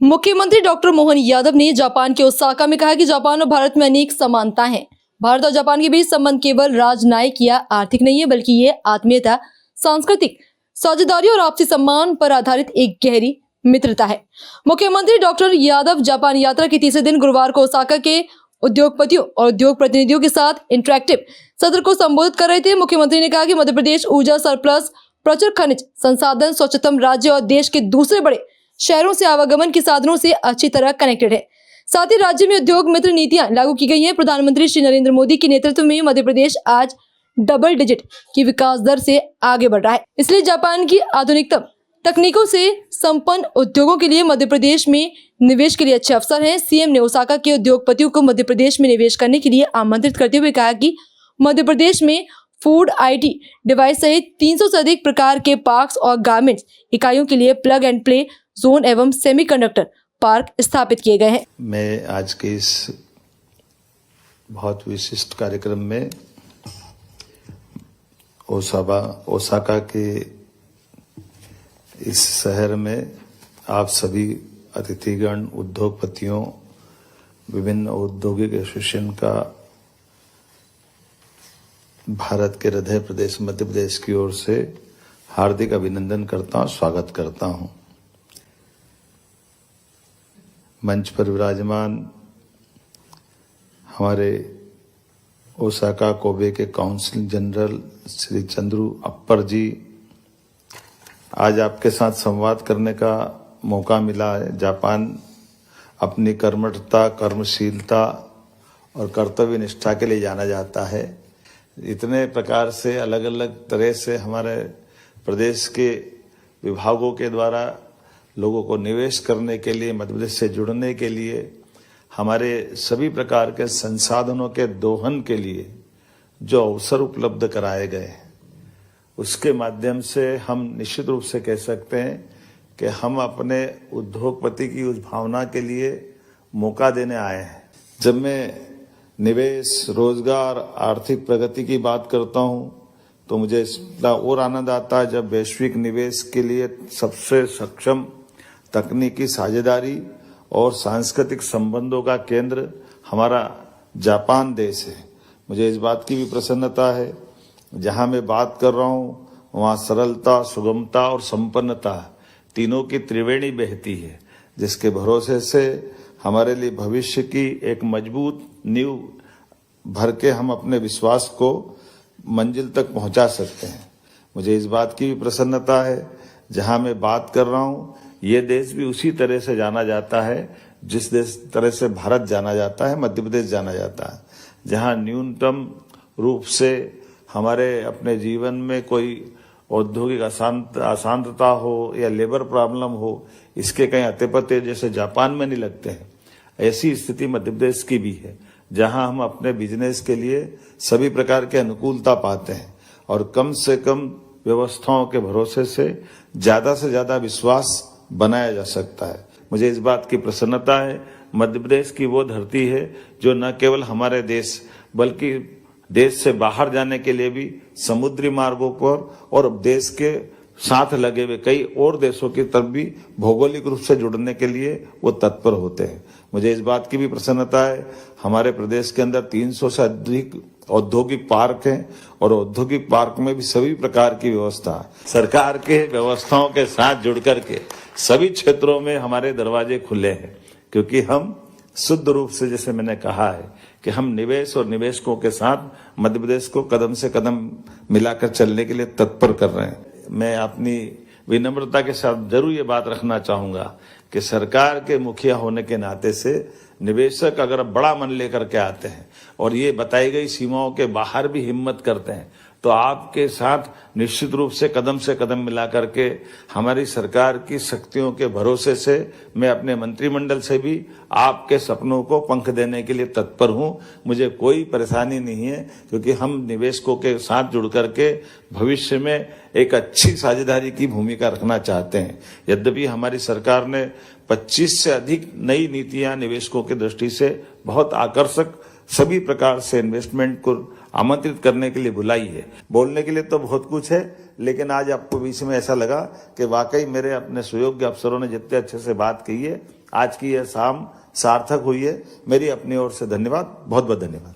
मुख्यमंत्री डॉक्टर मोहन यादव ने जापान के ओसाका में कहा कि जापान और भारत में अनेक समानताएं हैं। भारत और जापान के बीच संबंध केवल राजनयिक या आर्थिक नहीं है, बल्कि ये आत्मीयता, सांस्कृतिक साझेदारी और आपसी सम्मान पर आधारित एक गहरी मित्रता है। मुख्यमंत्री डॉक्टर यादव जापान यात्रा के तीसरे दिन गुरुवार को ओसाका के उद्योगपतियों और उद्योग प्रतिनिधियों के साथ इंटरैक्टिव सत्र को संबोधित कर रहे थे। मुख्यमंत्री ने कहा कि मध्य प्रदेश ऊर्जा सरप्लस, प्रचुर खनिज संसाधन, स्वच्छतम राज्य और देश के दूसरे बड़े शहरों से आवागमन के साधनों से अच्छी तरह कनेक्टेड है। साथ ही राज्य में उद्योग मित्र नीतियां लागू की गई हैं। प्रधानमंत्री श्री नरेंद्र मोदी के नेतृत्व में मध्य प्रदेश आज डबल डिजिट की विकास दर से आगे बढ़ रहा है। इसलिए जापान की आधुनिकतम तकनीकों से संपन्न उद्योगों के लिए मध्य प्रदेश में निवेश के लिए अच्छे अवसर हैं। सीएम ने ओसाका के उद्योगपतियों को मध्य प्रदेश में निवेश करने के लिए आमंत्रित करते हुए कहा कि मध्य प्रदेश में फूड, आईटी, डिवाइस सहित 300 से अधिक प्रकार के पार्क्स और गारमेंट्स इकाइयों के लिए प्लग एंड प्ले जोन एवं सेमीकंडक्टर पार्क स्थापित किए गए हैं। मैं आज के इस बहुत विशिष्ट कार्यक्रम में ओसाका के इस शहर में आप सभी अतिथिगण, उद्योगपतियों, विभिन्न औद्योगिक एसोसिएशन का भारत के हृदय प्रदेश मध्य प्रदेश की ओर से हार्दिक अभिनंदन करता हूं, स्वागत करता हूं। मंच पर विराजमान हमारे ओसाका कोबे के काउंसिल जनरल श्री चंद्रू अप्पर जी, आज आपके साथ संवाद करने का मौका मिला है। जापान अपनी कर्मठता, कर्मशीलता और कर्तव्य निष्ठा के लिए जाना जाता है। इतने प्रकार से अलग अलग तरह से हमारे प्रदेश के विभागों के द्वारा लोगों को निवेश करने के लिए, मध्य प्रदेश से जुड़ने के लिए, हमारे सभी प्रकार के संसाधनों के दोहन के लिए जो अवसर उपलब्ध कराए गए, उसके माध्यम से हम निश्चित रूप से कह सकते हैं कि हम अपने उद्योगपति की उस भावना के लिए मौका देने आए हैं। जब मैं निवेश, रोजगार, आर्थिक प्रगति की बात करता हूं तो मुझे इसका और आनंद आता है जब वैश्विक निवेश के लिए सबसे सक्षम तकनीकी साझेदारी और सांस्कृतिक संबंधों का केंद्र हमारा जापान देश है। मुझे इस बात की भी प्रसन्नता है, जहां मैं बात कर रहा हूं वहां सरलता, सुगमता और संपन्नता तीनों की त्रिवेणी बहती है, जिसके भरोसे से हमारे लिए भविष्य की एक मजबूत नींव भर के हम अपने विश्वास को मंजिल तक पहुंचा सकते हैं। मुझे इस बात की भी प्रसन्नता है, जहां मैं बात कर रहा हूं ये देश भी उसी तरह से जाना जाता है जिस तरह से भारत जाना जाता है, मध्य प्रदेश जाना जाता है, जहां न्यूनतम रूप से हमारे अपने जीवन में कोई औद्योगिक अशांतता हो या लेबर प्रॉब्लम हो, इसके कहीं अते पते जैसे जापान में नहीं लगते हैं। ऐसी स्थिति मध्य प्रदेश की भी है, जहां हम अपने बिजनेस के लिए सभी प्रकार के अनुकूलता पाते हैं और कम से कम व्यवस्थाओं के भरोसे से ज्यादा विश्वास बनाया जा सकता है। मुझे इस बात की प्रसन्नता है, मध्य प्रदेश की वो धरती है जो न केवल हमारे देश बल्कि देश से बाहर जाने के लिए भी समुद्री मार्गों पर और देश के साथ लगे हुए कई और देशों की तरफ भी भौगोलिक रूप से जुड़ने के लिए वो तत्पर होते हैं। मुझे इस बात की भी प्रसन्नता है, हमारे प्रदेश के अंदर 300 से अधिक औद्योगिक पार्क हैं और औद्योगिक पार्क में भी सभी प्रकार की व्यवस्था सरकार के व्यवस्थाओं के साथ जुड़ करके सभी क्षेत्रों में हमारे दरवाजे खुले हैं, क्योंकि हम शुद्ध रूप से, जैसे मैंने कहा है, कि हम निवेश और निवेशकों के साथ मध्य प्रदेश को कदम से कदम मिलाकर चलने के लिए तत्पर कर रहे हैं। मैं अपनी विनम्रता के साथ जरूर ये बात रखना चाहूंगा कि सरकार के मुखिया होने के नाते से निवेशक अगर बड़ा मन लेकर के आते हैं और ये बताई गई सीमाओं के बाहर भी हिम्मत करते हैं, तो आपके साथ निश्चित रूप से कदम मिला करके हमारी सरकार की शक्तियों के भरोसे से मैं अपने मंत्रिमंडल से भी आपके सपनों को पंख देने के लिए तत्पर हूं। मुझे कोई परेशानी नहीं है, क्योंकि हम निवेशकों के साथ जुड़ करके भविष्य में एक अच्छी साझेदारी की भूमिका रखना चाहते हैं। यद्यपि हमारी सरकार ने 25 से अधिक नई नीतियां निवेशकों की दृष्टि से बहुत आकर्षक सभी प्रकार से इन्वेस्टमेंट को आमंत्रित करने के लिए बुलाई है। बोलने के लिए तो बहुत कुछ है, लेकिन आज आपको बीच में ऐसा लगा कि वाकई मेरे अपने सुयोग्य अफसरों ने जितने अच्छे से बात की है, आज की यह शाम सार्थक हुई है। मेरी अपनी ओर से धन्यवाद, बहुत बहुत धन्यवाद।